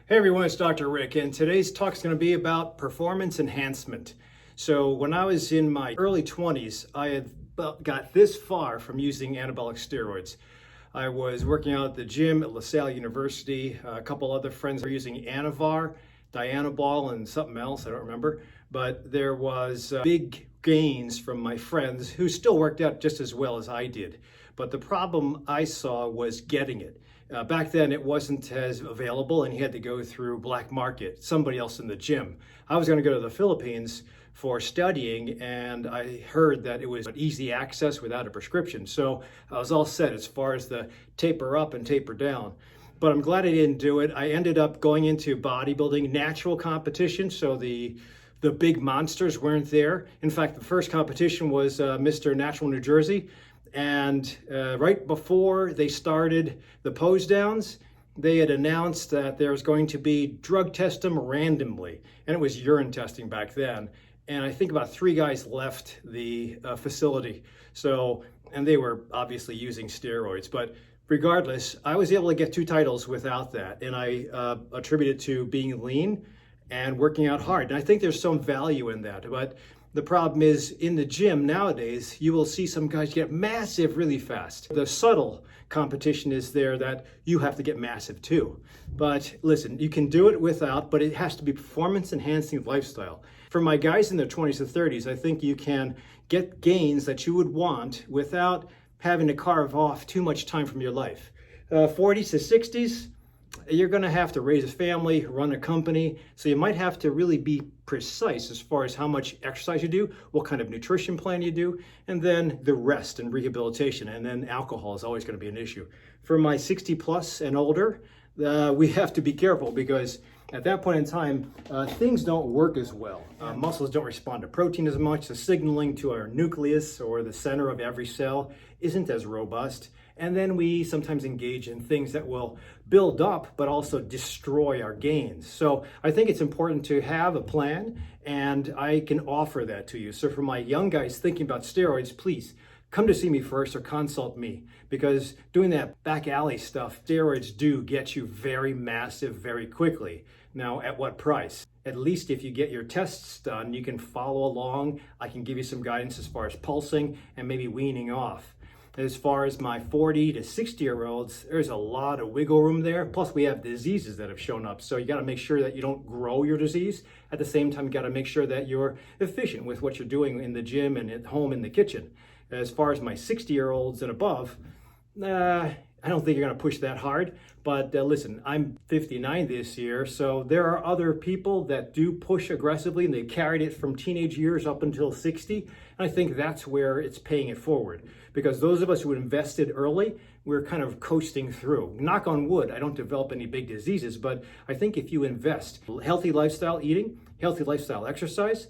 Hey everyone, it's Dr. Rick, and today's talk is going to be about performance enhancement. So when I was in my early 20s, I had got this far from using anabolic steroids. I was working out at the gym at LaSalle University. A couple other friends were using Anavar, Dianabol, and something else, I don't remember. But there was big gains from my friends who still worked out just as well as I did. But the problem I saw was getting it. Back then it wasn't as available and you had to go through black market, somebody else in the gym. I was going to go to the Philippines for studying and I heard that it was easy access without a prescription. So I was all set as far as the taper up and taper down. But I'm glad I didn't do it. I ended up going into bodybuilding, natural competition, so the big monsters weren't there. In fact, the first competition was Mr. Natural New Jersey. And right before they started the pose downs, they had announced that there was going to be drug test them randomly. And it was urine testing back then. And I think about 3 guys left the facility. So, and they were obviously using steroids. But regardless, I was able to get 2 titles without that. And I attribute it to being lean and working out hard. And I think there's some value in that. But the problem is in the gym nowadays, you will see some guys get massive really fast. The subtle competition is there that you have to get massive too. But listen, you can do it without, but it has to be performance enhancing lifestyle. For my guys in their 20s and 30s, I think you can get gains that you would want without having to carve off too much time from your life. 40s to 60s, you're going to have to raise a family, run a company, so you might have to really be precise as far as how much exercise you do, what kind of nutrition plan you do, and then the rest and rehabilitation, and then alcohol is always going to be an issue. For my 60 plus and older, we have to be careful because at that point in time, things don't work as well. Muscles don't respond to protein as much. The signaling to our nucleus or the center of every cell isn't as robust. And then we sometimes engage in things that will build up, but also destroy our gains. So I think it's important to have a plan, and I can offer that to you. So for my young guys thinking about steroids, please come to see me first or consult me, because doing that back alley stuff, steroids do get you very massive very quickly. Now, at what price? At least if you get your tests done, you can follow along. I can give you some guidance as far as pulsing and maybe weaning off. As far as my 40 to 60-year-olds, there's a lot of wiggle room there. Plus, we have diseases that have shown up. So you got to make sure that you don't grow your disease. At the same time, you got to make sure that you're efficient with what you're doing in the gym and at home in the kitchen. As far as my 60-year-olds and above, I don't think you're going to push that hard. But listen, I'm 59 this year, so there are other people that do push aggressively, and they carried it from teenage years up until 60. And I think that's where it's paying it forward. Because those of us who invested early, we're kind of coasting through. Knock on wood, I don't develop any big diseases, but I think if you invest healthy lifestyle eating, healthy lifestyle exercise,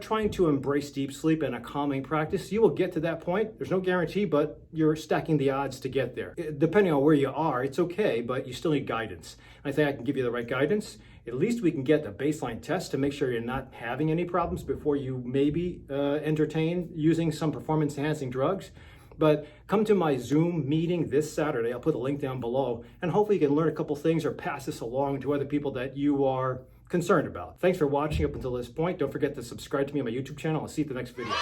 trying to embrace deep sleep and a calming practice, you will get to that point. There's no guarantee, but you're stacking the odds to get there. Depending on where you are, it's okay, but you still need guidance. I think I can give you the right guidance. At least we can get the baseline test to make sure you're not having any problems before you maybe entertain using some performance enhancing drugs. But come to my Zoom meeting this Saturday. I'll put a link down below, and hopefully you can learn a couple things or pass this along to other people that you are concerned about. Thanks for watching up until this point. Don't forget to subscribe to me on my YouTube channel. I'll see you at the next video.